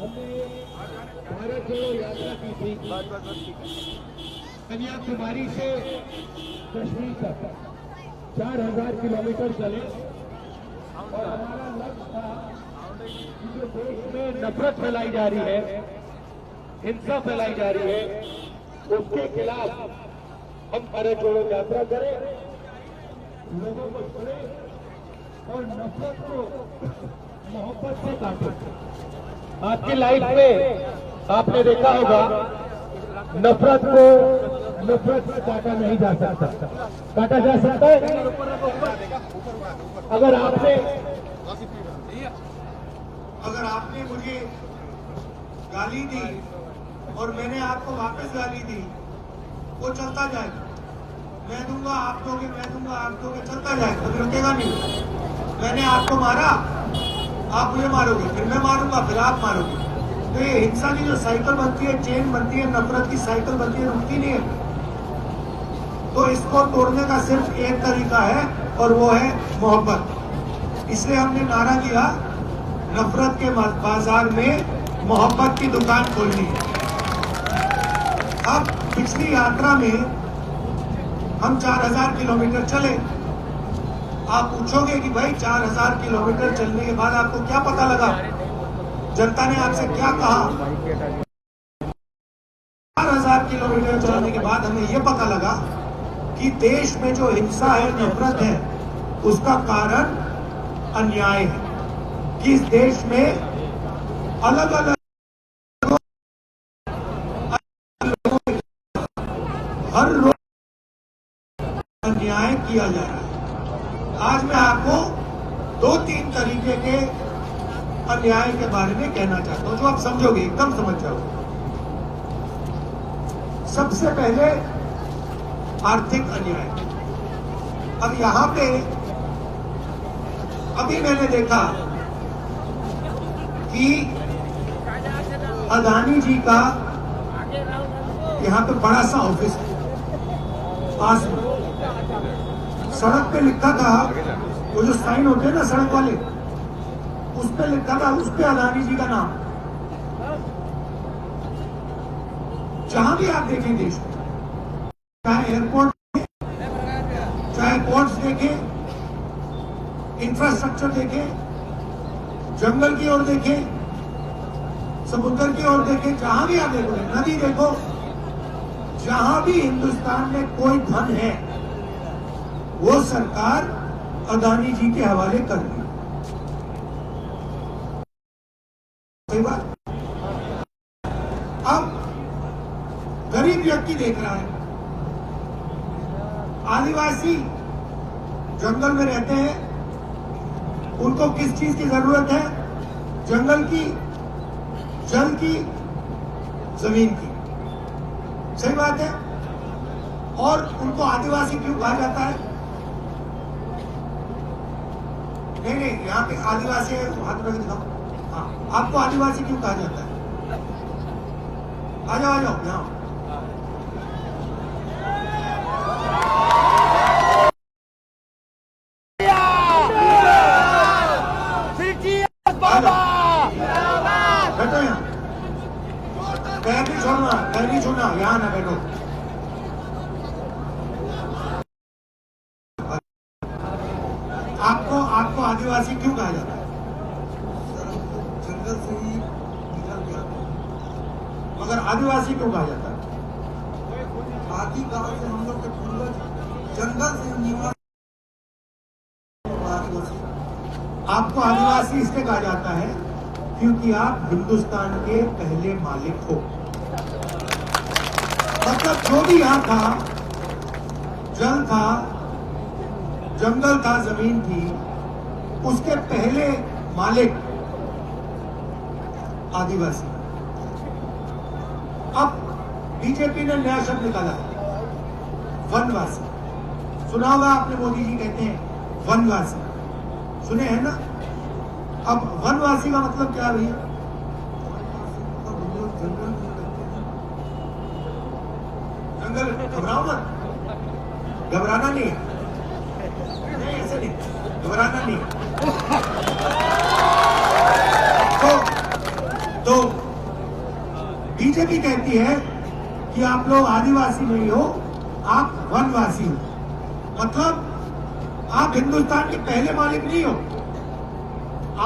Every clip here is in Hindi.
हमने भारत जोड़ो यात्रा की थी कन्याकुमारी से कश्मीर तक 4000 किलोमीटर चले और हमारा लक्ष्य था कि जो देश में नफरत फैलाई जा रही है, हिंसा फैलाई जा रही है, उसके खिलाफ हम भारत जोड़ो यात्रा करें, लोगों को सुने और नफरत को मोहब्बत से काटें। आपकी लाइफ में आपने देखा होगा नफरत को नफरत से काटा नहीं जा सकता। काटा जा सकता है अगर आपने मुझे गाली दी और मैंने आपको वापस गाली दी, वो चलता जाएगा। मैं दूंगा आप दोगे, मैं दूंगा आप दोगे, चलता जाएगा, कभी रुकेगा नहीं। मैंने आपको मारा, आप मुझे मारोगे, फिर मैं मारूंगा, फिर आप मारोगे। तो ये हिंसा की जो साइकिल बनती है, चेन बनती है, नफरत की साइकिल बनती है, रुकती नहीं है। तो इसको तोड़ने का सिर्फ एक तरीका है और वो है मोहब्बत। इसलिए हमने नारा दिया, नफरत के बाजार में मोहब्बत की दुकान खोलनी है। अब पिछली यात्रा में हम 4000 किलोमीटर चले। आप पूछोगे कि भाई 4000 किलोमीटर चलने के बाद आपको क्या पता लगा, जनता ने आपसे क्या कहा? 4000 किलोमीटर चलने के बाद हमें यह पता लगा कि देश में जो हिंसा है, नफरत है, उसका कारण अन्याय है। कि इस देश में अलग अलग हर रोज अन्याय किया जा रहा है। आज मैं आपको 2-3 तरीके के अन्याय के बारे में कहना चाहता हूं, जो आप समझोगे, एकदम समझ जाओगे। सबसे पहले आर्थिक अन्याय। अब यहां पे अभी मैंने देखा कि अदानी जी का यहां पे बड़ा सा ऑफिस है, पास में सड़क पे लिखा था, वो जो साइन होते हैं ना सड़क वाले, उस पे लिखा था, उस पे अदानी जी का नाम। जहां भी आप देखें देश में, चाहे एयरपोर्ट, चाहे पोर्ट्स देखें, इंफ्रास्ट्रक्चर देखें, जंगल की ओर देखें, समुद्र की ओर देखें, जहां भी आप देखोगे, नदी देखो, जहां भी हिंदुस्तान में कोई धन है, वो सरकार अदानी जी के हवाले कर दी। सही बात। अब गरीब व्यक्ति देख रहा है, आदिवासी जंगल में रहते हैं, उनको किस चीज की जरूरत है? जंगल की, जल की, जमीन की। सही बात है। और उनको आदिवासी क्यों कहा जाता है? नहीं, यहाँ पे आदिवासी है, हाथ में दिखाओ। हाँ, आपको आदिवासी क्यों कहा जाता है? आ जाओ यहाँ। बैठो यहाँ, पैर नहीं छोड़ना, यहाँ ना बैठो। आपको आदिवासी क्यों कहा जाता है? जंगल से ही निकल गया, मगर आदिवासी क्यों कहा जाता है? आदि काल से हम लोग के पूर्वज जंगल से निकल। आपको आदिवासी इसलिए कहा जाता है क्योंकि आप हिंदुस्तान के पहले मालिक हो। मतलब जो भी यहां था, जल था, जंगल था, जमीन थी, उसके पहले मालिक आदिवासी। अब बीजेपी ने नया शब्द निकाला है, वनवासी। सुना होगा आपने, मोदी जी कहते हैं वनवासी, सुने हैं ना? अब वनवासी का मतलब क्या है भैया? जंगल, घबराओ मत, घबराना नहीं है, नहीं ऐसे नहीं, घबराना नहीं। तो बीजेपी कहती है कि आप लोग आदिवासी नहीं हो, आप वनवासी हो। मतलब आप हिंदुस्तान के पहले मालिक नहीं हो।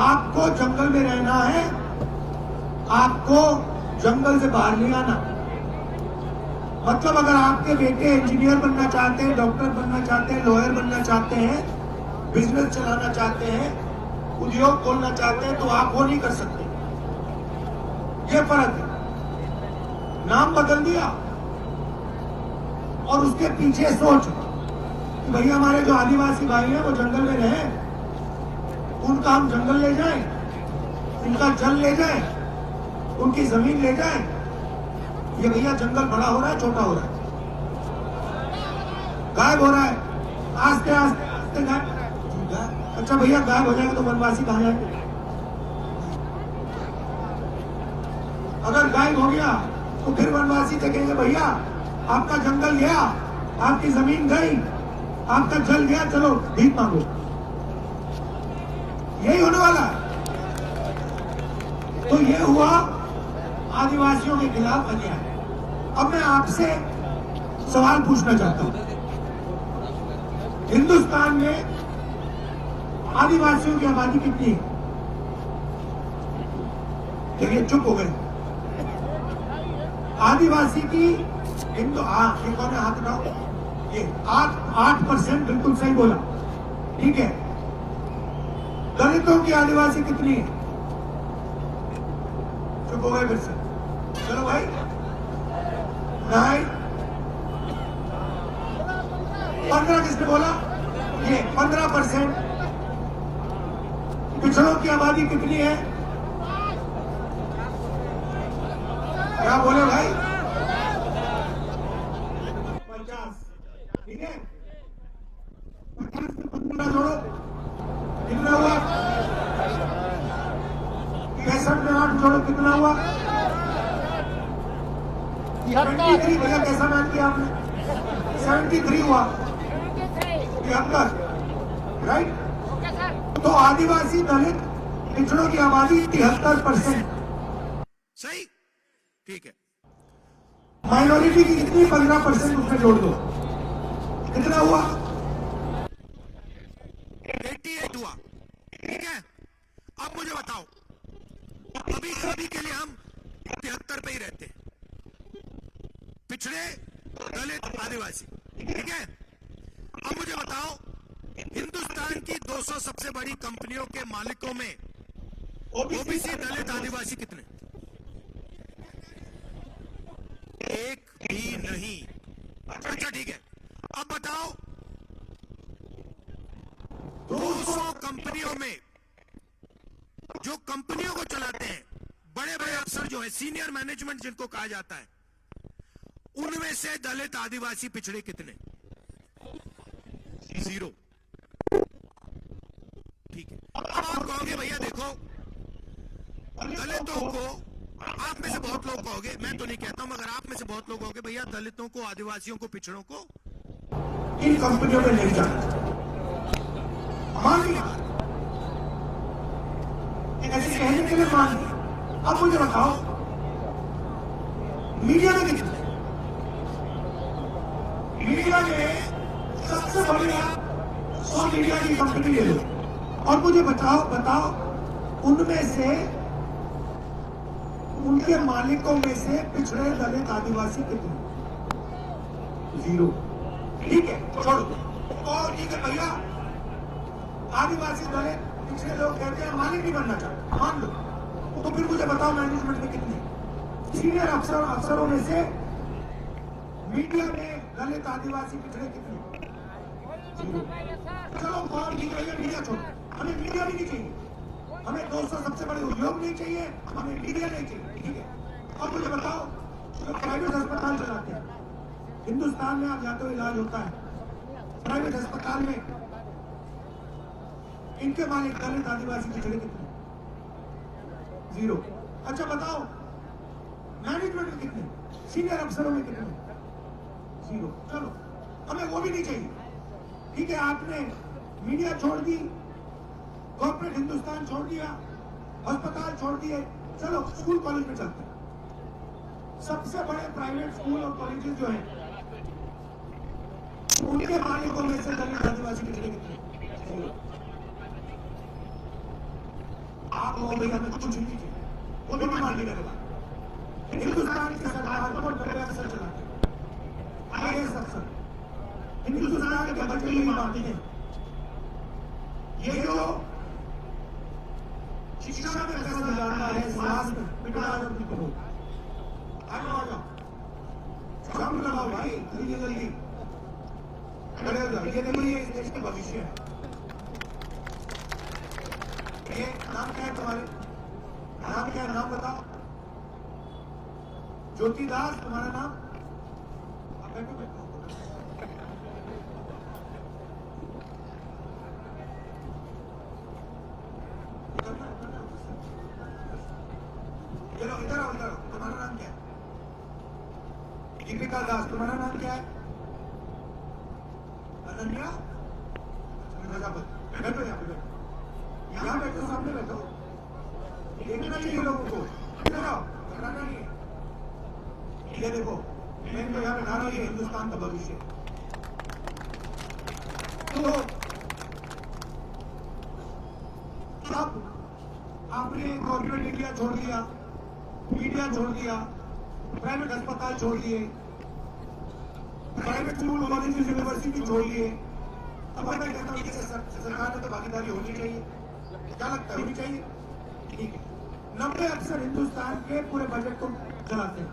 आपको जंगल में रहना है, आपको जंगल से बाहर नहीं आना। मतलब अगर आपके बेटे इंजीनियर बनना चाहते हैं, डॉक्टर बनना चाहते हैं, लॉयर बनना चाहते हैं, बिजनेस चलाना चाहते हैं, उद्योग खोलना चाहते हैं, तो आप वो नहीं कर सकते। ये फर्क है। नाम बदल दिया और उसके पीछे सोच कि भैया हमारे जो आदिवासी भाई हैं वो जंगल में रहे, उनका हम जंगल ले जाएं, उनका जल ले जाएं, उनकी जमीन ले जाएं। ये भैया जंगल बड़ा हो रहा है, छोटा हो रहा है, गायब हो रहा है, आस्ते आस्ते आस्ते गायब। अच्छा भैया गायब हो जाएगा तो वनवासी कहाँ जाएंगे? अगर गायब हो गया तो फिर वनवासी देखेंगे भैया आपका जंगल गया, आपकी जमीन गई, आपका जल गया, चलो भीख मांगो। यही होने वाला है। तो ये हुआ आदिवासियों के खिलाफ अन्याय। अब मैं आपसे सवाल पूछना चाहता हूं, हिंदुस्तान में आदिवासियों की आबादी कितनी है? देखिए चुप हो गए। आदिवासी की हिंदू ये कौन है? हाथ उठाओ। ये 8% बिल्कुल सही बोला, ठीक है। दलितों की आदिवासी कितनी है? चुप हो गए फिर से। चलो भाई, 15 किसने बोला? ये 15%। पिछड़ों की आबादी कितनी है? क्या बोले भाई? 50, ठीक है। 50 से 15 जोड़ो, कितना हुआ? 65 में 8 जोड़ो, कितना हुआ? 73। भैया कैसा मान किया आपने? 73 हुआ, 73, राइट। तो आदिवासी दलित पिछड़ों की आबादी 73%, सही, ठीक है। माइनॉरिटी की कितनी? 15% उसमें जोड़ दो, कितना हुआ? 88 हुआ, ठीक है। अब मुझे बताओ, अभी के लिए हम 73 पे ही रहते हैं, पिछड़े दलित आदिवासी, ठीक है। अब मुझे बताओ, हिंदुस्तान की 200 सबसे बड़ी कंपनियों के मालिकों में ओबीसी दलित आदिवासी कितने? एक भी नहीं। अच्छा ठीक है, अब बताओ 200 कंपनियों में जो कंपनियों को चलाते हैं, बड़े बड़े अफसर जो है, सीनियर मैनेजमेंट जिनको कहा जाता है, उनमें से दलित आदिवासी पिछड़े कितने? 0, ठीक है। अब आप कहोगे भैया देखो, दलितों को, आप में से बहुत लोग कहोगे, मैं तो नहीं कहता हूं, मगर आप में से बहुत लोग कहोगे भैया दलितों को, आदिवासियों को, पिछड़ों को इन कंपनियों में नहीं जाना। मान लिया, ऐसे कहने के लिए मान लिया। अब मुझे बताओ, मीडिया में कितने? मीडिया में सबसे बड़ी 100 मीडिया की कंपनी ले लो और मुझे बताओ उनमें से, उनके मालिकों में से पिछड़े दलित आदिवासी कितने? 0, ठीक है, छोड़ दो। और ठीक है भैया, आदिवासी दलित पिछड़े लोग कहते हैं मालिक नहीं बनना चाहते, मान लो। तो फिर मुझे बताओ मैनेजमेंट में कितने? सीनियर अफसरों में से मीडिया में दलित आदिवासी पिछड़े कितने? 0। चलो कौन, ठीक है, मीडिया छोड़ो, हमें मीडिया भी नहीं चाहिए, हमें 200 सबसे बड़े उद्योग नहीं चाहिए, हमें मीडिया नहीं चाहिए, ठीक है। अब मुझे बताओ, जो प्राइवेट अस्पताल चलाते हैं हिंदुस्तान में, आप जाते हो इलाज होता है प्राइवेट अस्पताल में, इनके मालिक दलित आदिवासी पिछड़े कितने? 0। अच्छा बताओ मैनेजमेंट में कितने? सीनियर अफसरों में कितने? 0। चलो हमें वो भी नहीं चाहिए, ठीक है। आपने मीडिया छोड़ दी, कॉर्पोरेट हिंदुस्तान छोड़ दिया, अस्पताल छोड़ दिए, चलो स्कूल कॉलेज में चलते हैं। सबसे बड़े प्राइवेट स्कूल और कॉलेजेस जो हैं उनके मालिकों में से दलित आदिवासी पिछड़े कितने? आप लोग भैया में कुछ नहीं चाहिए, वो भी मान ली करेगा। हिंदुस्तान की सरकार को 90 अफसर चलाते हैं, IAS अफसर हिंदुस्तान के बच्चे ही मानते हैं। ये जो शिक्षा में पैसा जाता है, स्वास्थ्य में पिटा जाती करो, आ जाओ काम लगाओ भाई, जल्दी जल्दी खड़े हो जाओ। ये देखिए इस देश का भविष्य है। ये नाम क्या है तुम्हारे? नाम क्या है? नाम बताओ। ज्योति दास तुम्हारा नाम? आप बैठो बैठो। चलो इधर आओ, इधर आओ। तुम्हारा नाम क्या है? दीपिका दास। तुम्हारा नाम क्या है? अनन्या प्रजापति। बैठो यहाँ पे, बैठो यहाँ, बैठो सामने बैठो। देखना चाहिए लोगों को, इधर आओ, घबराना नहीं है। ये देखो मैं तो यहाँ बैठा रहा हूँ, ये हिंदुस्तान का भविष्य। तो अब आपने कॉर्पोरेट इंडिया छोड़ दिया, मीडिया छोड़ दिया, प्राइवेट अस्पताल छोड़ दिए, प्राइवेट स्कूल कॉलेज यूनिवर्सिटी छोड़ लिए। अब मैं कहता हूँ कि सरकार में तो भागीदारी होनी चाहिए। क्या लगता है, होनी चाहिए? ठीक है। 90 अफसर हिंदुस्तान के पूरे बजट को चलाते हैं।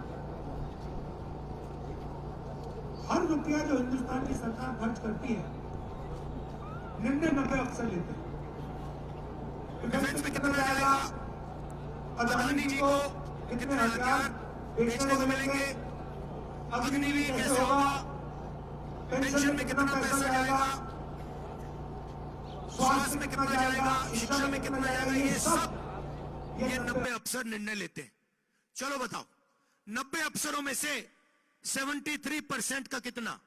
हर रुपया जो हिंदुस्तान की सरकार खर्च करती है 99 अफसर लेते हैं। डिफेंस में कितना जाएगा? अदानी जी को कितने हथियार बेचने को मिलेंगे? अग्निवीर कैसे होगा? पेंशन में कितना पैसा जाएगा? स्वास्थ्य में कितना जाएगा? शिक्षा में कितना जाएगा? ये सब ये 90 अफसर निर्णय लेते हैं। चलो बताओ, 90 अफसरों में से 73% का कितना?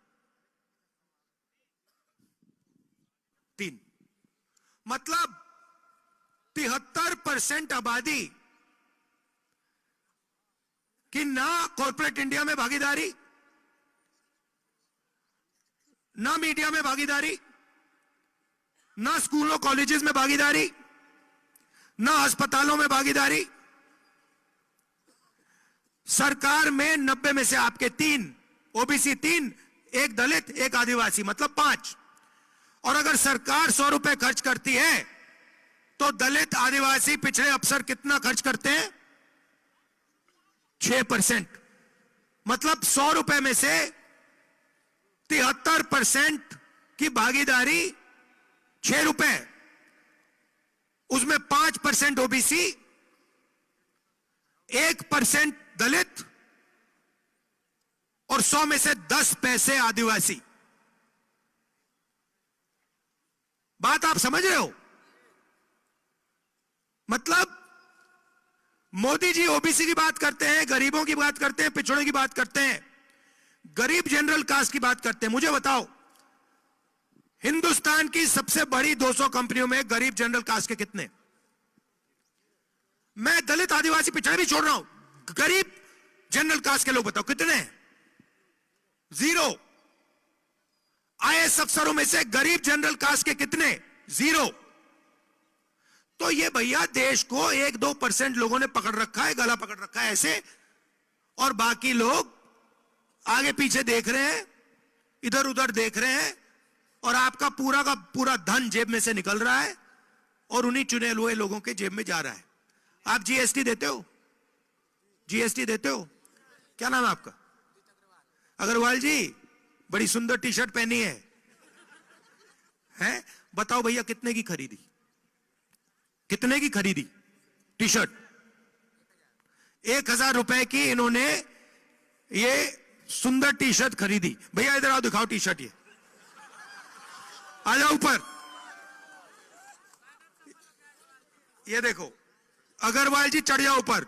3। मतलब 73% आबादी कि ना कॉर्पोरेट इंडिया में भागीदारी, ना मीडिया में भागीदारी, ना स्कूलों कॉलेजेस में भागीदारी, ना अस्पतालों में भागीदारी। सरकार में 90 में से आपके 3 ओबीसी, 3, एक दलित, एक आदिवासी, मतलब 5। और अगर सरकार 100 रुपए खर्च करती है तो दलित, आदिवासी, पिछड़े अफसर कितना खर्च करते हैं? 6%। मतलब 100 रुपए में से 73% की भागीदारी 6 रुपए, उसमें 5% ओबीसी, 1% दलित और 100 में से 10 पैसे आदिवासी। बात आप समझ रहे हो? मतलब मोदी जी ओबीसी की बात करते हैं, गरीबों की बात करते हैं, पिछड़ों की बात करते हैं, गरीब जनरल कास्ट की बात करते हैं। मुझे बताओ, हिंदुस्तान की सबसे बड़ी 200 कंपनियों में गरीब जनरल कास्ट के कितने? मैं दलित, आदिवासी, पिछड़े भी छोड़ रहा हूं, गरीब जनरल कास्ट के लोग बताओ कितने? 0। IAS अफसरों में से गरीब जनरल कास्ट के कितने? 0। तो ये भैया देश को 1-2% लोगों ने पकड़ रखा है, गला पकड़ रखा है ऐसे, और बाकी लोग आगे पीछे देख रहे हैं, इधर उधर देख रहे हैं, और आपका पूरा का पूरा धन जेब में से निकल रहा है और उन्हीं चुने हुए लोगों के जेब में जा रहा है। आप जीएसटी देते हो? जीएसटी देते हो? क्या नाम है आपका? अग्रवाल जी, बड़ी सुंदर टी शर्ट पहनी है, हैं? बताओ भैया कितने की खरीदी? कितने की खरीदी टी शर्ट? 1000 रुपए की इन्होंने ये सुंदर टी शर्ट खरीदी। भैया इधर आओ, दिखाओ टी शर्ट, ये आ जाओ ऊपर। ये देखो, अग्रवाल जी चढ़ जाओ ऊपर।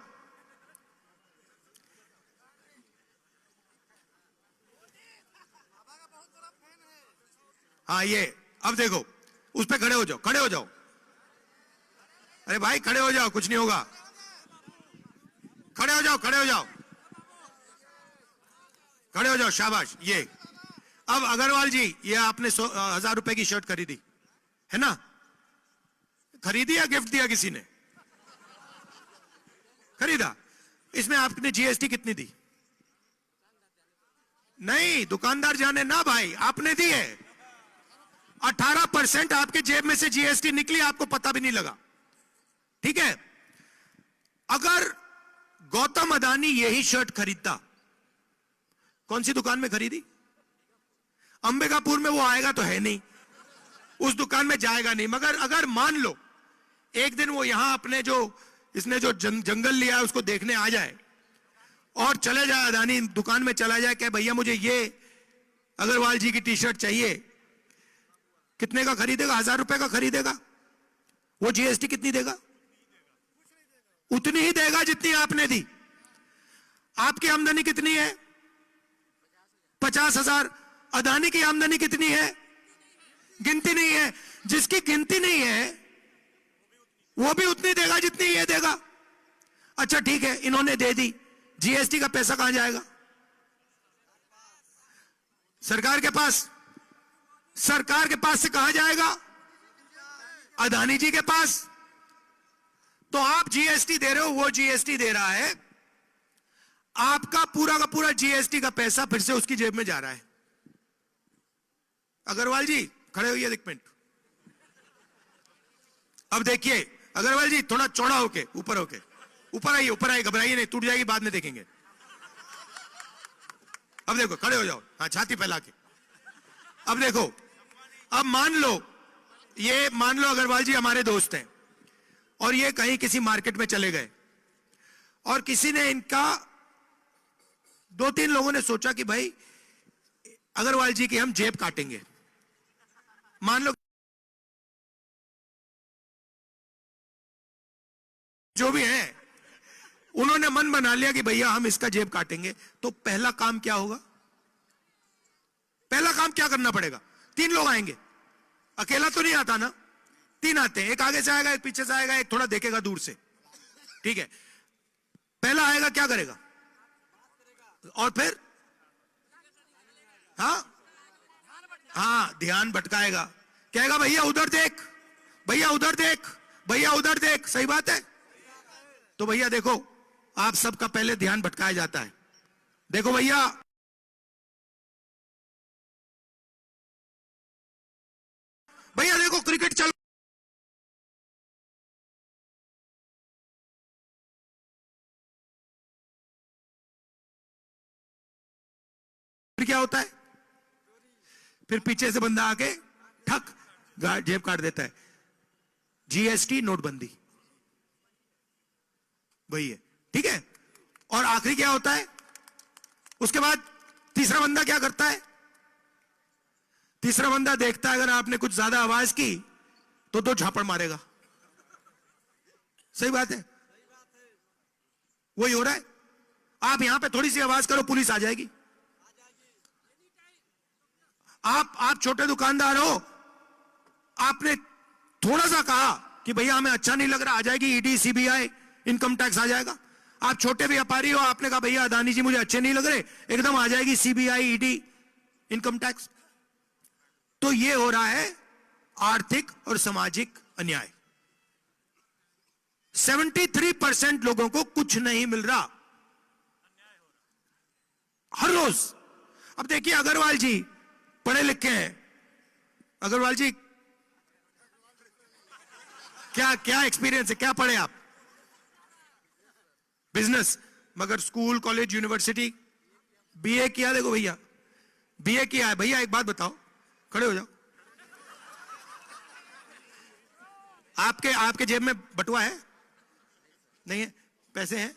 हाँ ये, अब देखो, उस पे खड़े हो जाओ, खड़े हो जाओ। अरे भाई खड़े हो जाओ, कुछ नहीं होगा। खड़े हो जाओ, खड़े हो जाओ। खड़े हो जाओ, शाबाश। ये अब अग्रवाल जी, ये आपने 1000 रुपए की शर्ट खरीदी है ना? खरीदी या गिफ्ट दिया किसी ने? खरीदा। इसमें आपने जीएसटी कितनी दी? नहीं, दुकानदार जाने ना भाई, आपने दी है। 18% आपके जेब में से जीएसटी निकली, आपको पता भी नहीं लगा। ठीक है? अगर गौतम अदानी यही शर्ट खरीदता, कौन सी दुकान में खरीदी? अंबिकापुर में वो आएगा तो है नहीं, उस दुकान में जाएगा नहीं। मगर अगर मान लो एक दिन वो यहां अपने जो इसने जो जंगल लिया है उसको देखने आ जाए और चले जाए, अदानी दुकान में चला जाए कि भैया मुझे ये अग्रवाल जी की टी शर्ट चाहिए, कितने का खरीदेगा? 1000 रुपए का खरीदेगा। वो जीएसटी कितनी देगा? उतनी ही देगा जितनी आपने दी। आपकी आमदनी कितनी है? 50,000। अदानी की आमदनी कितनी है? गिनती नहीं है। जिसकी गिनती नहीं है वो भी उतनी देगा जितनी ये देगा। अच्छा ठीक है, इन्होंने दे दी, जीएसटी का पैसा कहां जाएगा? सरकार के पास। सरकार के पास से कहां जाएगा? अदानी जी के पास। तो आप जीएसटी दे रहे हो, वो जीएसटी दे रहा है, आपका पूरा का पूरा जीएसटी का पैसा फिर से उसकी जेब में जा रहा है। अग्रवाल जी खड़े होइए एक मिनट। अब देखिए अग्रवाल जी, थोड़ा चौड़ा होके, ऊपर होके, ऊपर आइए, ऊपर आइए, घबराइए नहीं, टूट जाएगी बाद में देखेंगे। अब देखो, खड़े हो जाओ, हाँ छाती फैला के। अब देखो, अब मान लो अग्रवाल जी हमारे दोस्त हैं और ये कहीं किसी मार्केट में चले गए और किसी ने इनका, 2-3 लोगों ने सोचा कि भाई अग्रवाल जी की हम जेब काटेंगे। मान लो जो भी है, उन्होंने मन बना लिया कि भैया हम इसका जेब काटेंगे। तो पहला काम क्या होगा? पहला काम क्या करना पड़ेगा? 3 लोग आएंगे, अकेला तो नहीं आता ना, 3 आते हैं, एक आगे से आएगा, एक पीछे से आएगा, एक थोड़ा देखेगा दूर से। ठीक है, पहला आएगा क्या करेगा? और फिर हाँ ध्यान भटकाएगा, कहेगा भैया उधर देख, भैया उधर देख, भैया उधर देख। सही बात है। तो भैया देखो, आप सबका पहले ध्यान भटकाया जाता है। देखो भैया, भैया देखो क्रिकेट चल, फिर क्या होता है? फिर पीछे से बंदा आके ठक जेब काट देता है। जीएसटी, नोटबंदी, वही है। ठीक है, और आखिरी क्या होता है? उसके बाद तीसरा बंदा क्या करता है? तीसरा बंदा देखता है अगर आपने कुछ ज्यादा आवाज की तो 2 झापड़ मारेगा। सही बात है, वही हो रहा है। आप यहां पे थोड़ी सी आवाज करो, पुलिस आ जाएगी। आप छोटे दुकानदार हो, आपने थोड़ा सा कहा कि भैया हमें अच्छा नहीं लग रहा, आ जाएगी ईडी, सीबीआई, इनकम टैक्स आ जाएगा। आप छोटे व्यापारी हो, आपने कहा भैया अदानी जी मुझे अच्छे नहीं लग रहे, एकदम आ जाएगी सीबीआई, ईडी, इनकम टैक्स। तो ये हो रहा है आर्थिक और सामाजिक अन्याय। 73% लोगों को कुछ नहीं मिल रहा हर रोज। अब देखिए अग्रवाल जी पढ़े लिखे हैं। अग्रवाल जी क्या एक्सपीरियंस है, क्या पढ़े आप? बिजनेस, मगर स्कूल, कॉलेज, यूनिवर्सिटी, बीए किया। देखो भैया बीए किया है। भैया एक बात बताओ, खड़े हो जाओ, आपके जेब में बटुआ है? नहीं है? पैसे हैं?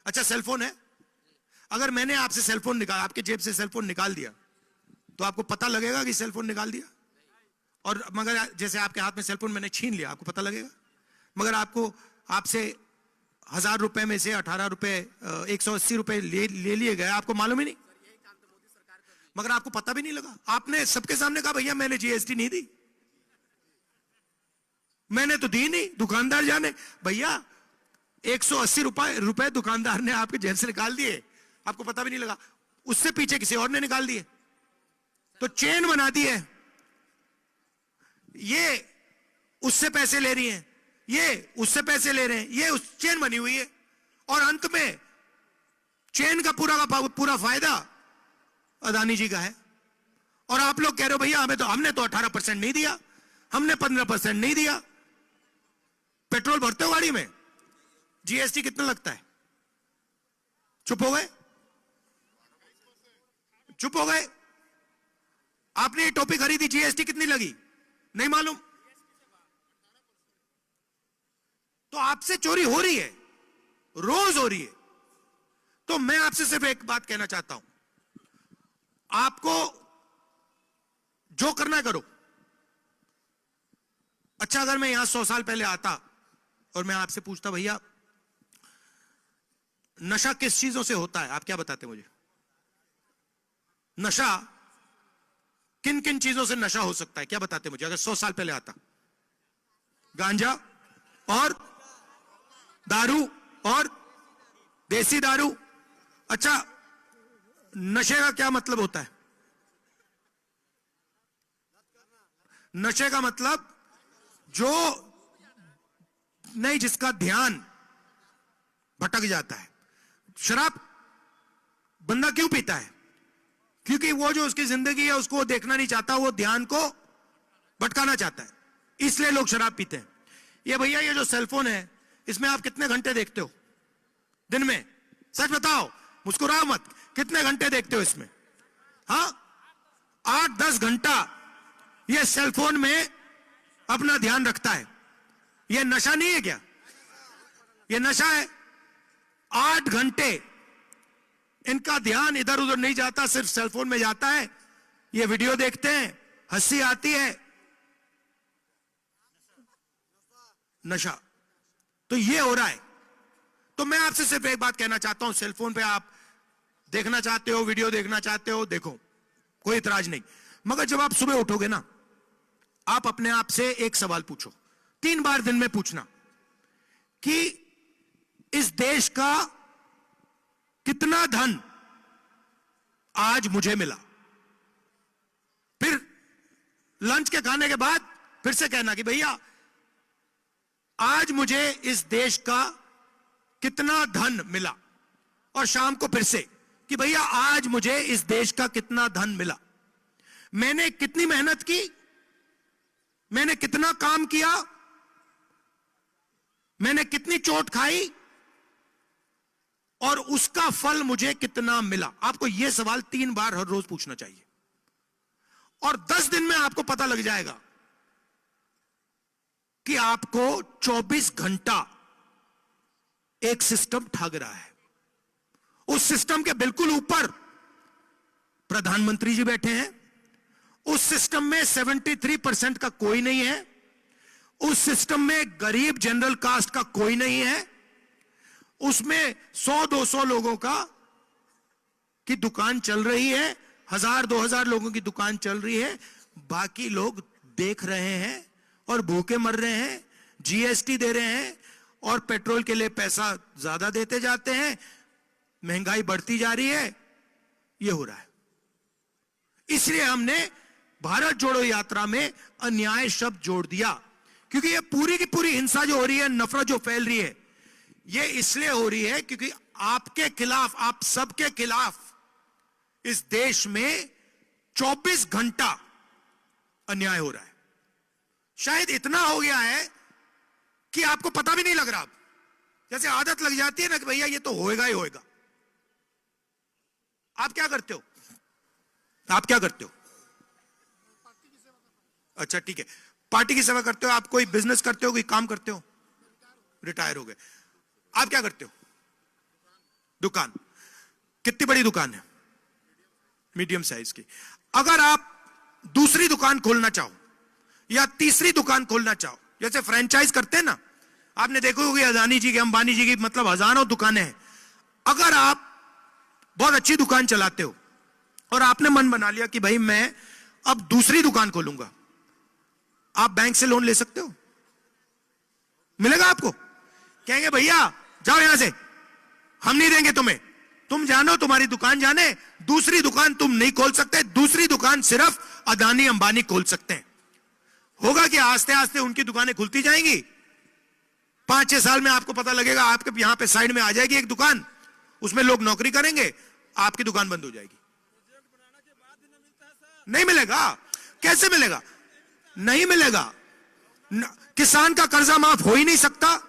अच्छा सेलफोन है? अगर मैंने आपसे सेलफोन निकाल, आपके जेब से सेलफोन निकाल दिया तो आपको पता लगेगा कि सेलफोन निकाल दिया? और मगर जैसे आपके हाथ में सेलफोन मैंने छीन लिया, आपको पता लगेगा? मगर आपसे 1000 रुपए में से 18 रुपए 180 रुपए ले लिए गए, आपको मालूम ही नहीं, मगर आपको पता भी नहीं लगा। आपने सबके सामने कहा भैया मैंने जीएसटी नहीं दी, मैंने तो दी नहीं, दुकानदार जाने। भैया 180 रुपए दुकानदार ने आपके जेब से निकाल दिए, आपको पता भी नहीं लगा। उससे पीछे किसी और ने निकाल दिए, तो चेन बना दी है। ये उससे पैसे ले रही हैं, ये उससे पैसे ले रहे हैं, ये उस चेन बनी हुई है, और अंत में चेन का पूरा फायदा अदानी जी का है। और आप लोग कह रहे हो भैया हमने तो 18% नहीं दिया, हमने 15% नहीं दिया। पेट्रोल भरते हो गाड़ी में, जीएसटी कितना लगता है? चुप हो गए, चुप हो गए। आपने ये टोपी खरीदी, जीएसटी कितनी लगी? नहीं मालूम। तो आपसे चोरी हो रही है, रोज हो रही है। तो मैं आपसे सिर्फ एक बात कहना चाहता हूं, आपको जो करना है करो। अच्छा, अगर मैं यहां 100 साल पहले आता और मैं आपसे पूछता भैया नशा किस चीजों से होता है, आप क्या बताते मुझे? नशा किन किन चीजों से नशा हो सकता है, क्या बताते मुझे? अगर 100 साल पहले आता, गांजा और दारू और देसी दारू। अच्छा, नशे का क्या मतलब होता है? नशे का मतलब जो नहीं, जिसका ध्यान भटक जाता है। शराब बंदा क्यों पीता है? क्योंकि वो जो उसकी जिंदगी है उसको देखना नहीं चाहता, वो ध्यान को भटकाना चाहता है, इसलिए लोग शराब पीते हैं। ये भैया ये जो सेलफोन है, इसमें आप कितने घंटे देखते हो दिन में? सच बताओ, मुस्कुराओ मत, कितने घंटे देखते हो इसमें? हाँ, 8-10 घंटा ये सेलफोन में अपना ध्यान रखता है। ये नशा नहीं है क्या? ये नशा है। 8 घंटे इनका ध्यान इधर उधर नहीं जाता, सिर्फ सेलफोन में जाता है। ये वीडियो देखते हैं, हंसी आती है, नशा। तो ये हो रहा है। तो मैं आपसे सिर्फ एक बात कहना चाहता हूं, सेलफोन पे आप देखना चाहते हो, वीडियो देखना चाहते हो, देखो, कोई इतराज नहीं। मगर जब आप सुबह उठोगे ना, आप अपने आप से एक सवाल पूछो, 3 बार दिन में पूछना कि इस देश का कितना धन आज मुझे मिला। फिर लंच के खाने के बाद फिर से कहना कि भैया आज मुझे इस देश का कितना धन मिला, और शाम को फिर से कि भैया आज मुझे इस देश का कितना धन मिला। मैंने कितनी मेहनत की, मैंने कितना काम किया, मैंने कितनी चोट खाई, और उसका फल मुझे कितना मिला। आपको यह सवाल 3 बार हर रोज पूछना चाहिए, और 10 दिन में आपको पता लग जाएगा कि आपको 24 घंटा एक सिस्टम ठग रहा है। उस सिस्टम के बिल्कुल ऊपर प्रधानमंत्री जी बैठे हैं। उस सिस्टम में 73% का कोई नहीं है। उस सिस्टम में गरीब जनरल कास्ट का कोई नहीं है। उसमें 100-200 लोगों का की दुकान चल रही है, 1000-2000 लोगों की दुकान चल रही है। बाकी लोग देख रहे हैं और भूखे मर रहे हैं, जीएसटी दे रहे हैं, और पेट्रोल के लिए पैसा ज्यादा देते जाते हैं, महंगाई बढ़ती जा रही है। यह हो रहा है। इसलिए हमने भारत जोड़ो यात्रा में अन्याय शब्द जोड़ दिया, क्योंकि ये पूरी की पूरी हिंसा जो हो रही है, नफरत जो फैल रही है, ये इसलिए हो रही है क्योंकि आपके खिलाफ, आप सबके खिलाफ इस देश में 24 घंटा अन्याय हो रहा है। शायद इतना हो गया है कि आपको पता भी नहीं लग रहा। जैसे आदत लग जाती है ना कि भैया ये तो होएगा ही होएगा। आप क्या करते हो? आप क्या करते हो? अच्छा ठीक है, पार्टी की सेवा करते हो। आप कोई बिजनेस करते हो, कोई काम करते हो? रिटायर हो गए। आप क्या करते हो? दुकान। कितनी बड़ी दुकान है? मीडियम साइज की। अगर आप दूसरी दुकान खोलना चाहो या तीसरी दुकान खोलना चाहो, जैसे फ्रेंचाइज करते हैं ना, आपने देखो होगी अदानी जी की, अंबानी जी की, मतलब हजारों दुकानें हैं। अगर आप बहुत अच्छी दुकान चलाते हो और आपने मन बना लिया कि भाई मैं अब दूसरी दुकान खोलूंगा, आप बैंक से लोन ले सकते हो। मिलेगा आपको। कहेंगे भैया जाओ यहां से, हम नहीं देंगे तुम्हें, तुम जानो, तुम्हारी दुकान जाने, दूसरी दुकान तुम नहीं खोल सकते, दूसरी दुकान सिर्फ अदानी अंबानी खोल सकते हैं। होगा कि आस्ते आस्ते उनकी दुकानें खुलती जाएंगी, 5-6 साल में आपको पता लगेगा, आपके यहां पे साइड में आ जाएगी एक दुकान, उसमें लोग नौकरी करेंगे, आपकी दुकान बंद हो जाएगी। नहीं मिलेगा, कैसे मिलेगा? नहीं मिलेगा। किसान का कर्जा माफ हो ही नहीं सकता।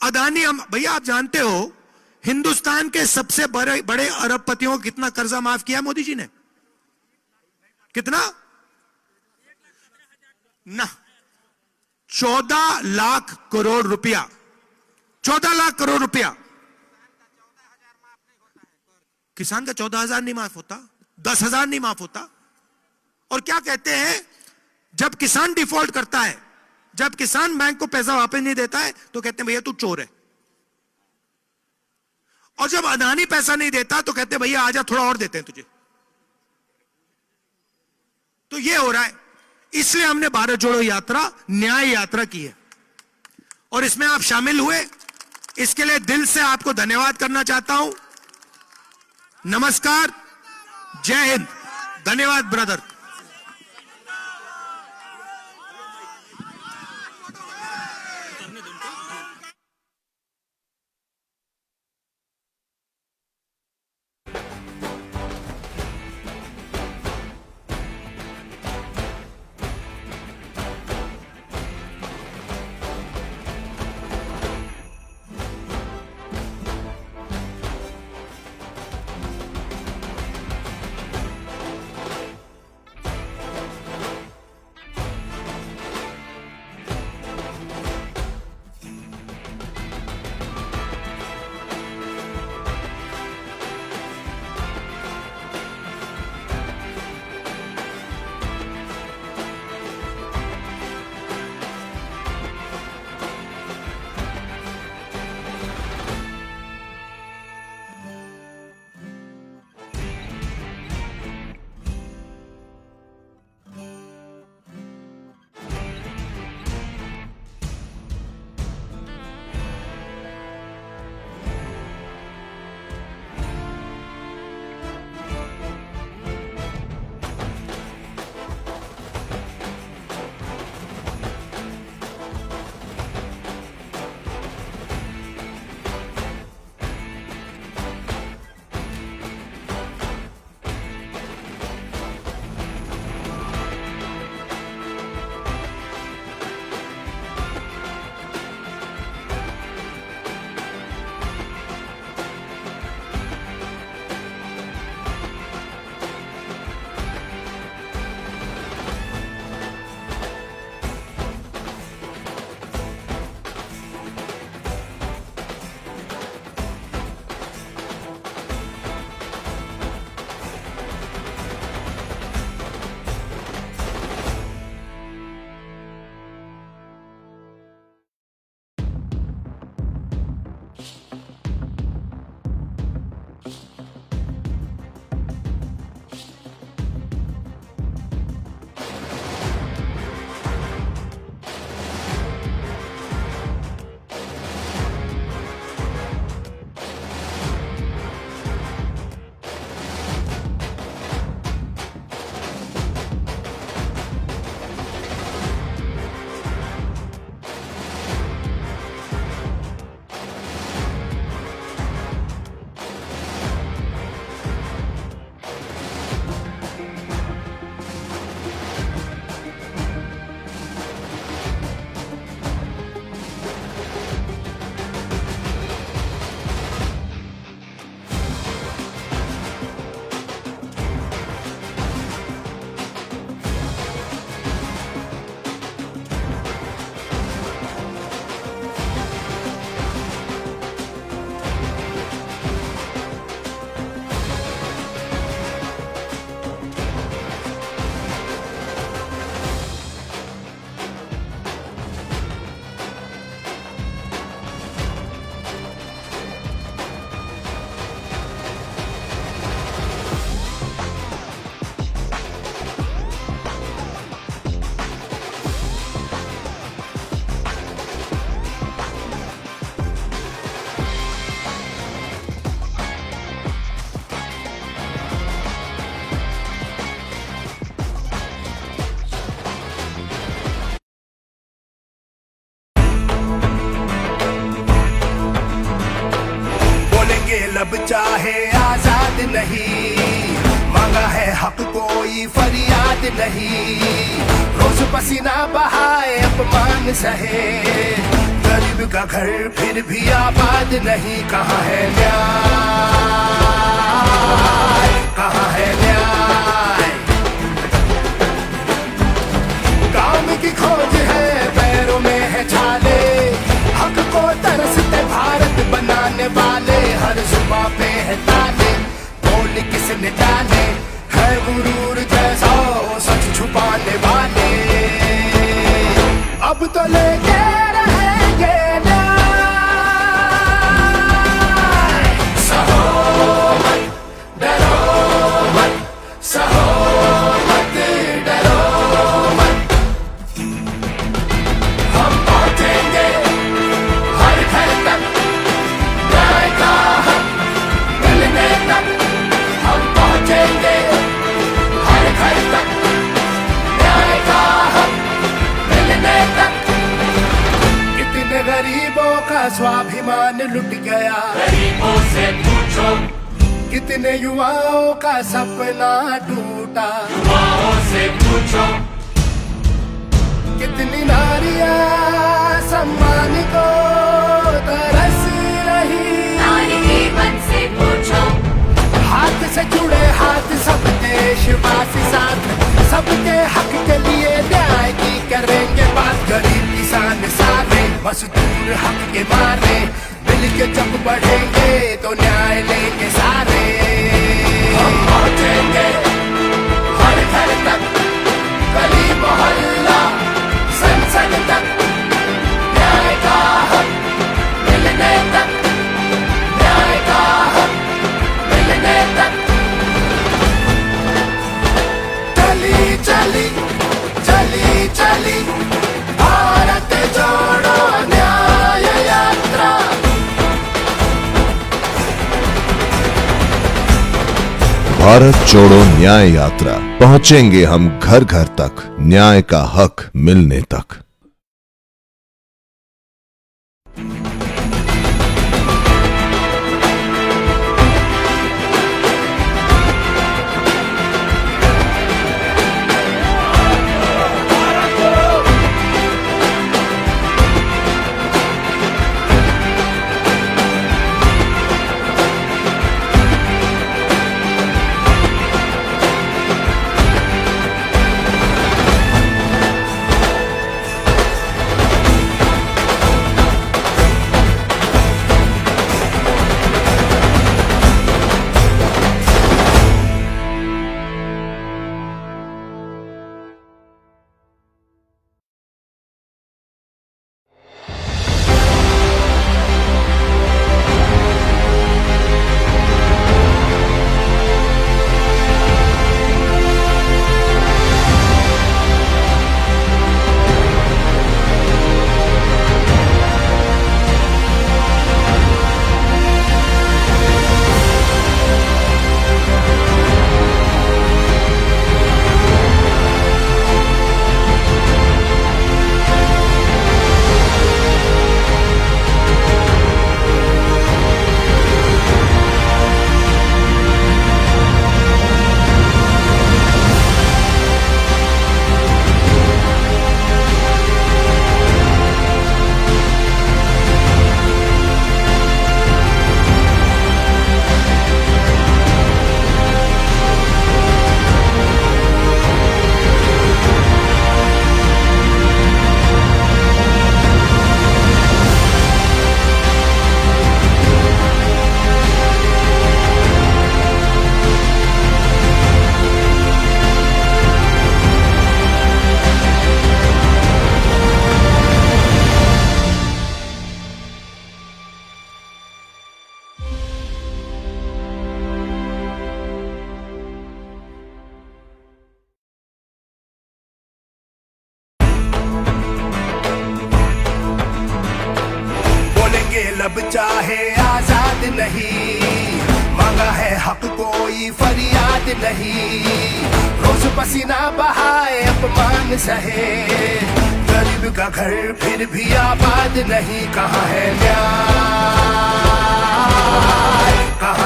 अदानी, हम भैया आप जानते हो हिंदुस्तान के सबसे बड़े अरबपतियों को कितना कर्जा माफ किया मोदी जी ने? कितना? ना, 14 लाख करोड़ रुपया। 14 लाख करोड़ रुपया। किसान का 14,000 नहीं माफ होता, 10,000 नहीं माफ होता। और क्या कहते हैं, जब किसान डिफॉल्ट करता है, जब किसान बैंक को पैसा वापस नहीं देता है, तो कहते हैं भैया तू चोर है। और जब अदानी पैसा नहीं देता तो कहते हैं भैया आजा थोड़ा और देते हैं तुझे। तो ये हो रहा है। इसलिए हमने भारत जोड़ो यात्रा न्याय यात्रा की है और इसमें आप शामिल हुए, इसके लिए दिल से आपको धन्यवाद करना चाहता हूं। नमस्कार, जय हिंद, धन्यवाद ब्रदर। लब चाहे आजाद नहीं, मांगा है हक कोई फरियाद नहीं। रोज पसीना बहाए अपमान सहे, गरीब का घर फिर भी आबाद नहीं। कहाँ है न्याय, कहाँ है न्याय? काम की खोज है पैरों में है छाले, हक को तरसते भारत बनाने वाले। हर जुबां पे है ताले, बोल किसने डाले, है गुरूर जैसा सच छुपाने वाले। अब तो लेके रहेंगे न्याय। सहो मत, डरो मत, सहो मत, डरो मत। हम पहुंचेंगे हर घर तक, न्याय का हक मिलने तक। हम पहुंचेंगे हर घर तक, न्याय का हक मिलने तक। कितने गरीबों का स्वाभिमान लुट गया, गरीबों से पूछो, कितने युवाओं का सपना टूटा। युवाओं से पूछो, कितनी नारियां सम्मान को तरस रही। नारी जीवन से पूछो, हाथ से जुड़े हाथ सब देशवासी साथ, सबके हक के लिए न्याय की करेंगे बात। गरीब किसान सारे, मजदूर हक के मारे, मिल के जब बढ़ेंगे तो न्याय लेंगे सारे। हम पहुंचेंगे हर घर तक, गली मोहल्ला संसद तक, न्याय का हक मिलने तक, न्याय का हक मिलने तक। चली चली चली चली भारत जोड़ो न्याय यात्रा। भारत जोड़ो न्याय यात्रा, पहुंचेंगे हम घर घर तक, न्याय का हक मिलने तक। लब चाहे आजाद नहीं, मांगा है हक कोई फरियाद नहीं। रोज पसीना बहाए अपमान सहे, गरीब का घर फिर भी आबाद नहीं। कहाँ है न्याय, कहाँ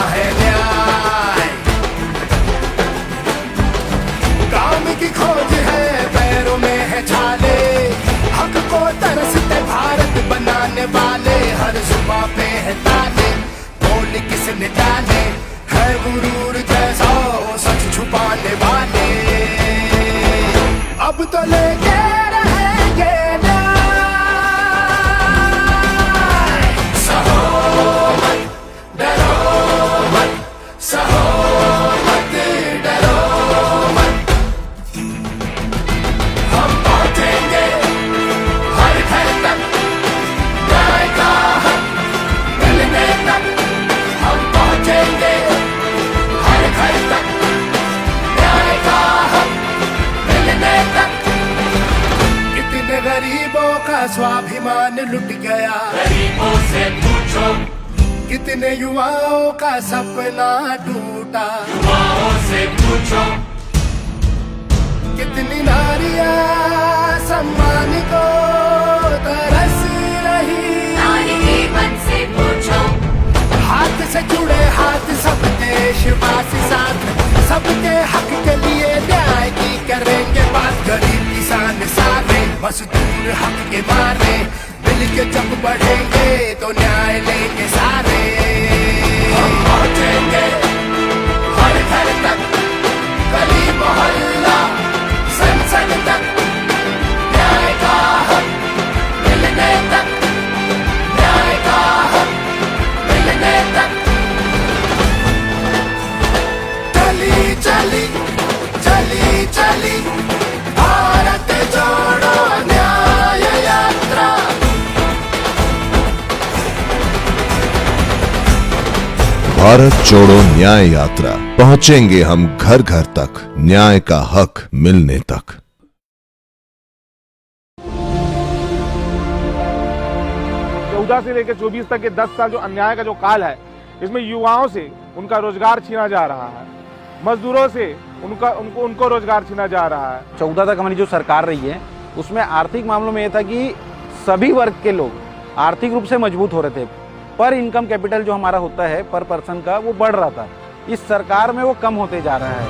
न डाले, है गुरूर जैसा सच छुपाने वाले। अब तो लेके रहेंगे न्याय, सहो मत, डरो मत, सहो मत, डरो मत। हम पहुंचेंगे हर घर तक, न्याय का हक मिलने तक। हम पहुंचेंगे हर घर तक, न्याय का हक मिलने तक। कितने गरीबों का स्वाभिमान लुट गया, गरीबों से पूछो, कितने युवाओं का सपना टूटा। युवाओं से पूछो, कितनी नारियां सम्मान को तरस रही। नारी के मन से पूछो, हाथ से जुड़े हाथ सब देशवासी साथ, सबके हक के लिए न्याय की करेंगे बात। गरीब किसान सारे मजदूर हक के मारे, मिल के जब बढ़ेंगे तो न्याय लेंगे सारे। हम पहुंचेंगे हर घर तक, गली मोहल्ला संसद तक, न्याय का हक मिलने तक, न्याय का हक मिलने तक। चली चली चली चली भारत जोड़ो न्याय यात्रा। भारत जोड़ो न्याय यात्रा, पहुंचेंगे हम घर घर तक, न्याय का हक मिलने तक। 14 से लेकर 24 तक के 10 साल जो अन्याय का जो काल है, इसमें युवाओं से उनका रोजगार छीना जा रहा है, मजदूरों से उनको रोजगार छीना जा रहा है। 14 तक हमारी जो सरकार रही है उसमें आर्थिक मामलों में यह था कि सभी वर्ग के लोग आर्थिक रूप से मजबूत हो रहे थे, पर इनकम कैपिटल जो हमारा होता है पर पर्सन का, वो बढ़ रहा था। इस सरकार में वो कम होते जा रहा है।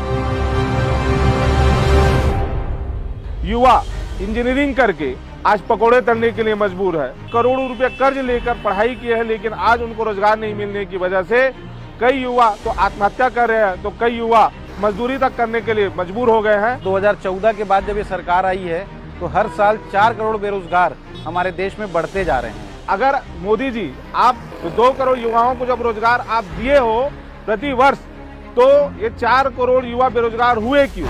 युवा इंजीनियरिंग करके आज पकोड़े तलने के लिए मजबूर है, करोड़ों रुपए कर्ज लेकर पढ़ाई की है, लेकिन आज उनको रोजगार नहीं मिलने की वजह से कई युवा तो आत्महत्या कर रहे हैं, तो कई युवा मजदूरी तक करने के लिए मजबूर हो गए हैं। 2014 के बाद जब ये सरकार आई है तो हर साल 4 करोड़ बेरोजगार हमारे देश में बढ़ते जा रहे हैं। अगर मोदी जी आप 2 करोड़ युवाओं को जब रोजगार आप दिए हो प्रति वर्ष, तो ये 4 करोड़ युवा बेरोजगार हुए क्यों?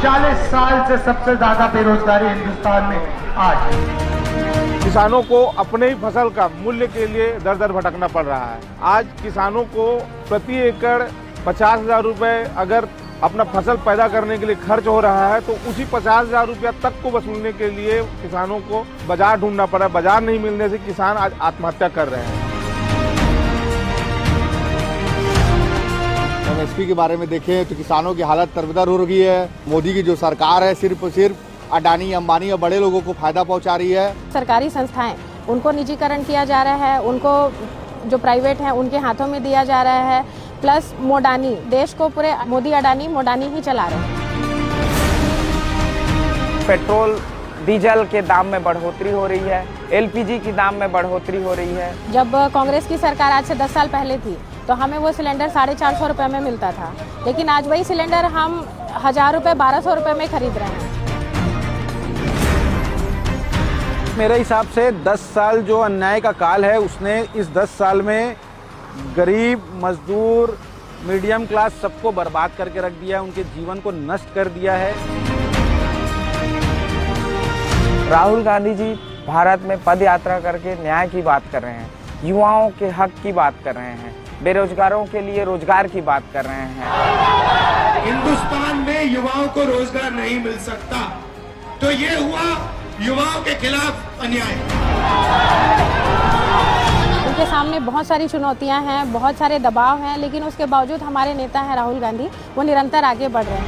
40 साल से सबसे ज्यादा बेरोजगारी हिंदुस्तान में आज। किसानों को अपने ही फसल का मूल्य के लिए दर दर भटकना पड़ रहा है। आज किसानों को प्रति एकड़ 50,000 रुपए अगर अपना फसल पैदा करने के लिए खर्च हो रहा है, तो उसी 50,000 रुपया तक को वसूलने के लिए किसानों को बाजार ढूंढना पड़ा। बाजार नहीं मिलने से किसान आज आत्महत्या कर रहे हैं। एमएसपी के बारे में देखें तो किसानों की हालत तरबतर हो रही है। मोदी की जो सरकार है सिर्फ और सिर्फ अडानी अंबानी और बड़े लोगों को फायदा पहुंचा रही है। सरकारी संस्थाएं उनको निजीकरण किया जा रहा है, उनको जो प्राइवेट हैं उनके हाथों में दिया जा रहा है। प्लस मोडानी, देश को पूरे मोदी अडानी मोडानी ही चला रहे हैं। पेट्रोल डीजल के दाम में बढ़ोतरी हो रही है, एलपीजी की दाम में बढ़ोतरी हो रही है। जब कांग्रेस की सरकार आज से 10 साल पहले थी तो हमें वो सिलेंडर 450 रुपये में मिलता था, लेकिन आज वही सिलेंडर हम 1000 रुपये 1200 रुपये में खरीद रहे हैं। मेरे हिसाब से 10 साल जो अन्याय का काल है, उसने इस 10 साल में गरीब, मजदूर, मीडियम क्लास सबको बर्बाद करके रख दिया है, उनके जीवन को नष्ट कर दिया है। राहुल गांधी जी भारत में पद यात्रा करके न्याय की बात कर रहे हैं, युवाओं के हक की बात कर रहे हैं, बेरोजगारों के लिए रोजगार की बात कर रहे हैं। हिंदुस्तान में युवाओं को रोजगार नहीं मिल सकता, तो ये हुआ युवाओं के खिलाफ अन्याय। उनके सामने बहुत सारी चुनौतियां हैं, बहुत सारे दबाव हैं, लेकिन उसके बावजूद हमारे नेता हैं राहुल गांधी, वो निरंतर आगे बढ़ रहे हैं।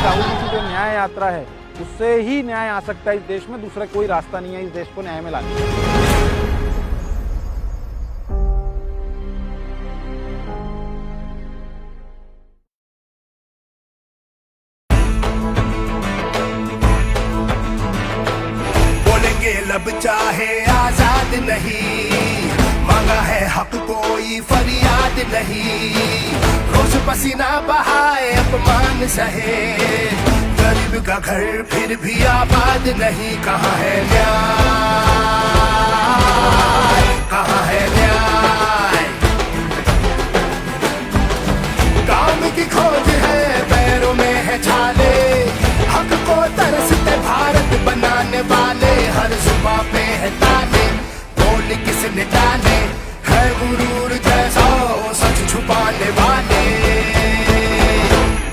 राहुल जी की जो न्याय यात्रा है उससे ही न्याय आ सकता है इस देश में, दूसरा कोई रास्ता नहीं है इस देश को न्याय में लाने का। बोलेंगे लब चाहे आजाद नहीं, मांगा है हक कोई फरियाद नहीं, रोज पसीना बहाए अपमान सहे, गरीब का घर फिर भी आबाद नहीं। कहाँ है न्याय, कहाँ है न्याय, काम की खोज है पैरों में है छाले, हक को तरसते भारत बनाने वाले, हर जुबां पे है ताले, बोल किसने डाले, है गुरूर जैसा वो सच छुपाने वाले,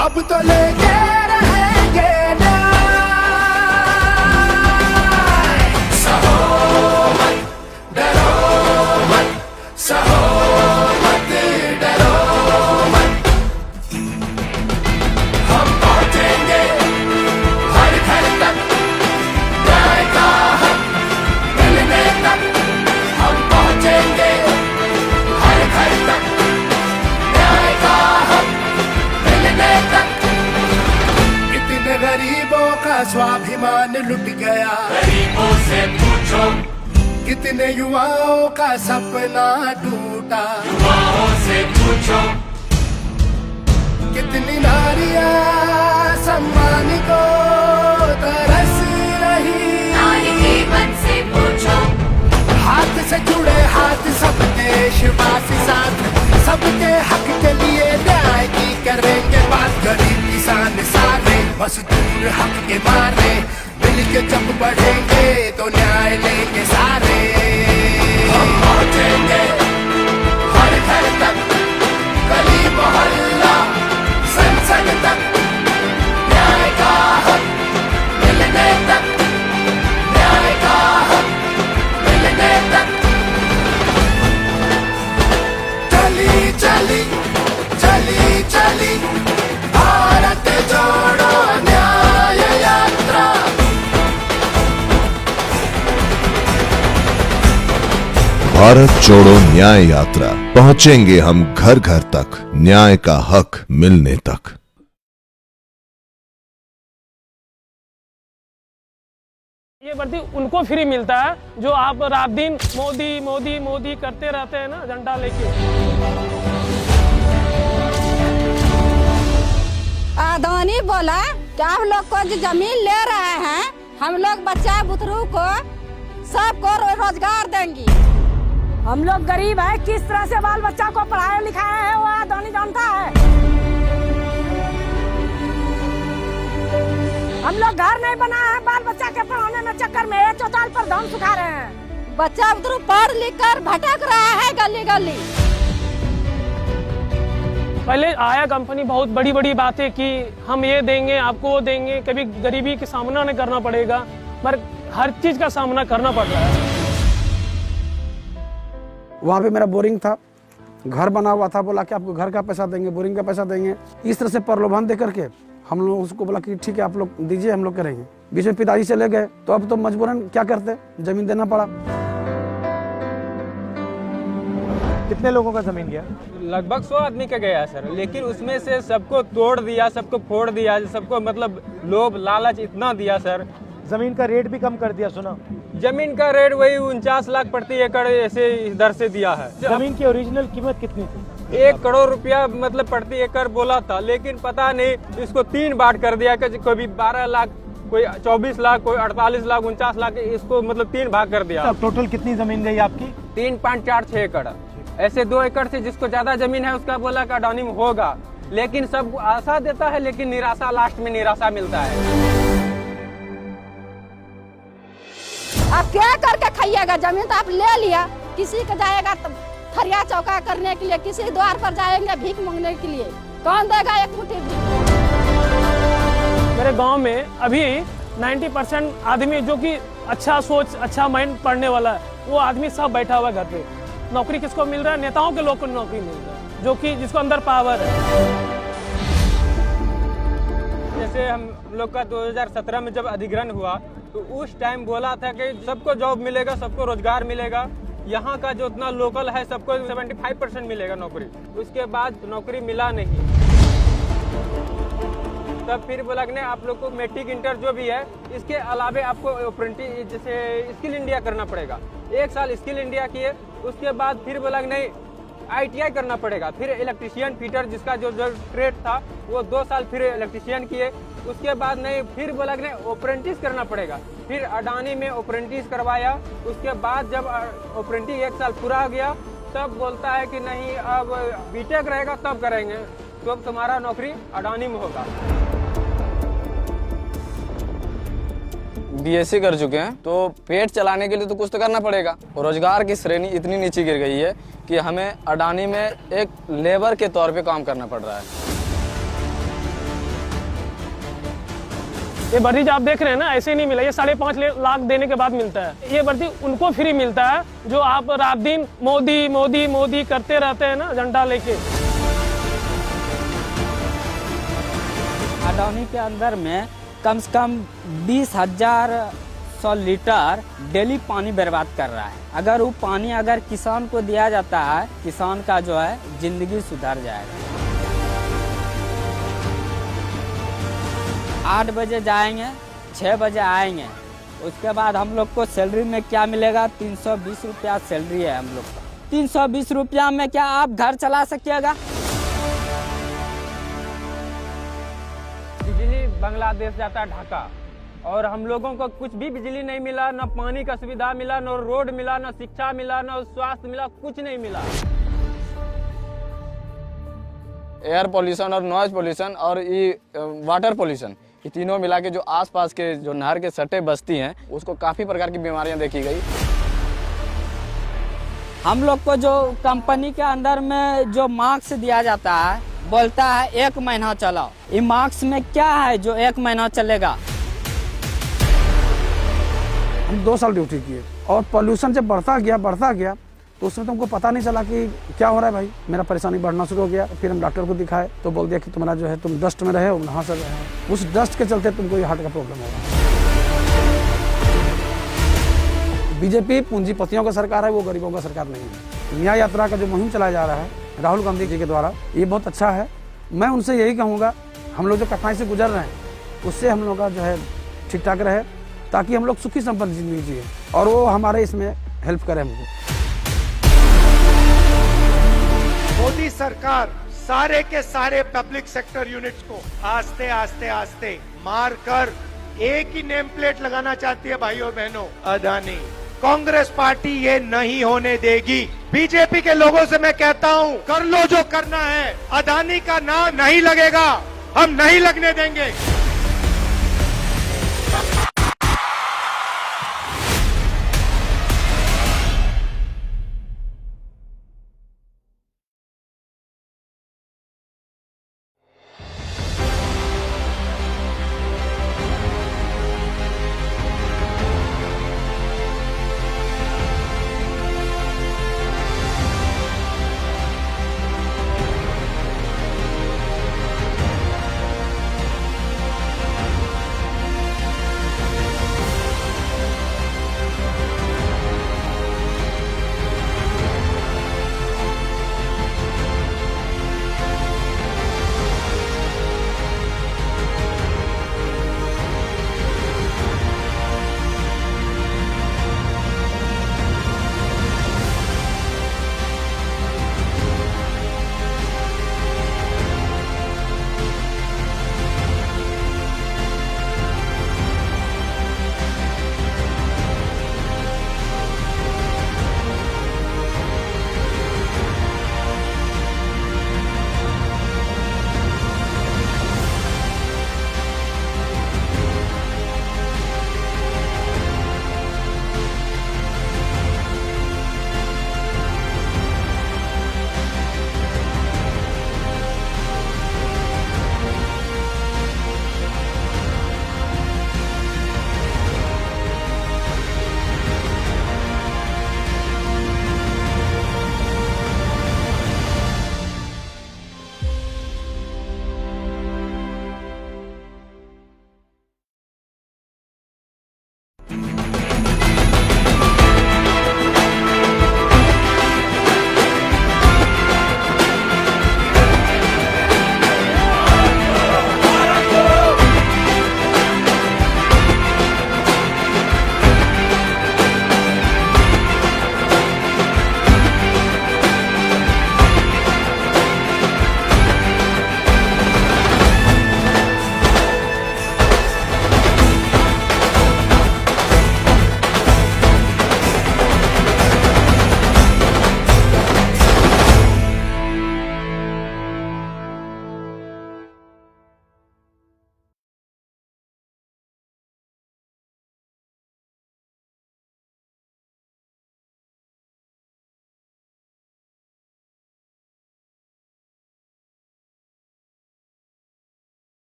अब तो लेके रहेंगे न्याय, सहो मत डरो मत, सहो मत डरो मत, हम पहुंचेंगे हर घर तक, न्याय का हक मिलने तक, हम पहुंचेंगे हर घर तक, न्याय का हक मिलने तक। इतने गरीबों का स्वाभिमान लुट गया, गरीबों से पूछो, कितने युवाओं का सपना टूटा, युवाओं से पूछो, कितनी नारियां सम्मान को तरस रही, नारी के मन से पूछो, हाथ से जुड़े हाथ सब देशवासी साथ, सबके हक के लिए न्याय की करेंगे बात, गरीब किसान सारे मजदूर हक के मारे, मिलके जब बढ़ेंगे तो न्याय लेंगे सारे, हम पहुंचेंगे हर घर तक, गली मोहल्ला संसद तक, न्याय का हक मिलने तक, न्याय का हक मिलने तक। चली चली चली चली भारत जोड़ो न्याय यात्रा, भारत जोड़ो न्याय यात्रा, पहुंचेंगे हम घर घर तक, न्याय का हक मिलने तक। ये वर्दी उनको फ्री मिलता है जो आप रात दिन मोदी मोदी मोदी करते रहते हैं ना झंडा लेके। अदानी बोला कि आप लोग को जो जमीन ले रहे हैं, हम लोग बच्चा बुतरू को सबको रोजगार देंगी। हम लोग गरीब है, किस तरह से बाल बच्चा को पढ़ाया लिखाया है वो अदानी जानता है। हम लोग घर नहीं बना है, बाल बच्चा के पढ़ाने में चक्कर में चौताल पर दम सुखा रहे हैं। बच्चा बुतरू पढ़ लिख कर भटक रहा है गली गली। पहले आया कंपनी बहुत बड़ी बड़ी बातें की, हम ये देंगे आपको वो देंगे, कभी गरीबी का सामना नहीं करना पड़ेगा, पर हर चीज का सामना करना पड़ रहा है। वहाँ पे मेरा बोरिंग था, घर बना हुआ था, बोला कि आपको घर का पैसा देंगे, बोरिंग का पैसा देंगे, इस तरह से प्रलोभन दे करके हम लोग उसको बोला कि ठीक है आप लोग दीजिए, हम लोग करेंगे। बीच में पिताजी चले गए तो अब तो मजबूरन क्या करते, जमीन देना पड़ा। कितने लोगों का जमीन गया? लगभग 100 आदमी का गया सर, लेकिन उसमें से सबको तोड़ दिया, सबको फोड़ दिया, सबको मतलब लोभ लालच इतना दिया सर। जमीन का रेट भी कम कर दिया सुना? जमीन का रेट वही 49 लाख प्रति एकड़ ऐसे दर से दिया है। जमीन की ओरिजिनल कीमत कितनी थी? 1 करोड़ रुपया मतलब प्रति एकड़ बोला था, लेकिन पता नहीं इसको 3 बांट कर दिया, कोई 12 लाख, कोई 24 लाख, कोई 48 लाख, 49 लाख, इसको मतलब 3 भाग कर दिया। टोटल कितनी जमीन गई आपकी? 3.46 एकड़। ऐसे 2 एकड़ से जिसको ज्यादा जमीन है उसका बोला कि अडानी में होगा, लेकिन सब आशा देता है, लेकिन निराशा, लास्ट में निराशा मिलता है। आप क्या करके खाइएगा? जमीन तो आप ले लिया, किसी का जाएगा तो थरिया चौका करने के लिए, किसी द्वार पर जाएंगे भीख मांगने के लिए, कौन देगा एक मुट्ठी भीख? मेरे गांव में अभी 90% आदमी जो कि अच्छा सोच, अच्छा माइंड पढ़ने वाला है, वो आदमी सब बैठा हुआ घर पे। नौकरी किसको मिल रहा है? नेताओं के लोग को नौकरी मिल रहा है, जो कि जिसको अंदर पावर है। जैसे हम लोग का 2017 में जब अधिग्रहण हुआ तो उस टाइम बोला था कि सबको जॉब मिलेगा, सबको रोजगार मिलेगा, यहाँ का जो उतना लोकल है सबको 75% मिलेगा नौकरी। उसके बाद नौकरी मिला नहीं। तब फिर बोला कि नहीं आप लोग को मैट्रिक इंटर जो भी है इसके अलावे आपको अप्रेंटिस जैसे स्किल इंडिया करना पड़ेगा। 1 साल स्किल इंडिया किए, उसके बाद फिर बोला कि नहीं ITI करना पड़ेगा। फिर इलेक्ट्रीशियन फिटर जिसका जो ट्रेड था वो 2 साल फिर इलेक्ट्रीशियन किए, उसके बाद नहीं फिर बोला कि नहीं अप्रेंटिस करना पड़ेगा। फिर अडानी में अप्रेंटिस करवाया, उसके बाद जब अप्रेंटिस 1 साल पूरा हो गया तब बोलता है कि नहीं अब बीटेक रहेगा तब करेंगे, तो अब तुम्हारा नौकरी अडानी में होगा। BSc कर चुके हैं तो पेट चलाने के लिए तो कुछ तो करना पड़ेगा। रोजगार की श्रेणी इतनी नीचे गिर गई है कि हमें अडानी में एक लेबर के तौर पे काम करना पड़ रहा है। ये भर्ती जो आप देख रहे हैं ना ऐसे नहीं मिला, ये 5.5 लाख देने के बाद मिलता है। ये भर्ती उनको फ्री मिलता है जो आप रात दिन मोदी मोदी मोदी करते रहते हैं ना झंडा लेके। अडानी के अंदर में कम से कम 20,100 लीटर डेली पानी बर्बाद कर रहा है। अगर वो पानी अगर किसान को दिया जाता है, किसान का जो है जिंदगी सुधर जाएगा। 8 बजे जाएंगे, 6 बजे आएंगे, उसके बाद हम लोग को सैलरी में क्या मिलेगा? 320 रुपया सैलरी है हम लोग का। 320 रुपया में क्या आप घर चला सकिएगा? बिजली बांग्लादेश जाता है ढाका, और हम लोगों को कुछ भी बिजली नहीं मिला, न पानी का सुविधा मिला, न रोड मिला, न शिक्षा मिला, न स्वास्थ्य मिला, कुछ नहीं मिला। एयर पोल्यूशन और नॉइज पोल्यूशन और ये वाटर पोल्यूशन, ये तीनों मिला के जो आसपास के जो नहर के सटे बस्ती हैं उसको काफ़ी प्रकार की बीमारियां देखी गई। हम लोग को जो कंपनी के अंदर में जो मार्क्स दिया जाता है, बोलता है 1 महीना चलाओ। ये मार्क्स में क्या है जो 1 महीना चलेगा? हम 2 साल ड्यूटी किए और पोल्यूशन जब बढ़ता गया तो उसमें तुमको पता नहीं चला कि क्या हो रहा है भाई। मेरा परेशानी बढ़ना शुरू हो गया। फिर हम डॉक्टर को दिखाए तो बोल दिया कि तुम्हारा जो है तुम डस्ट में रहे हो, नहा से रहे हो, उस डस्ट के चलते तुमको ये हार्ट का प्रॉब्लम होगा। बीजेपी पूंजीपतियों का सरकार है, वो गरीबों का सरकार नहीं है। न्याय यात्रा का जो मुहिम चलाया जा रहा है राहुल गांधी जी के द्वारा, ये बहुत अच्छा है। मैं उनसे यही कहूँगा, हम लोग जो कठिनाई से गुजर रहे हैं उससे हम लोग का जो है ठीक ठाक रहे, ताकि हम लोग सुखी संपन्न जिंदगी जिए और वो हमारे इसमें हेल्प करे हमको। मोदी सरकार सारे के सारे पब्लिक सेक्टर यूनिट्स को आस्ते आस्ते आस्ते मार कर एक ही नेम प्लेट लगाना चाहती है। भाइयों बहनों, अदानी। कांग्रेस पार्टी ये नहीं होने देगी। बीजेपी के लोगों से मैं कहता हूँ, कर लो जो करना है, अदानी का नाम नहीं लगेगा, हम नहीं लगने देंगे।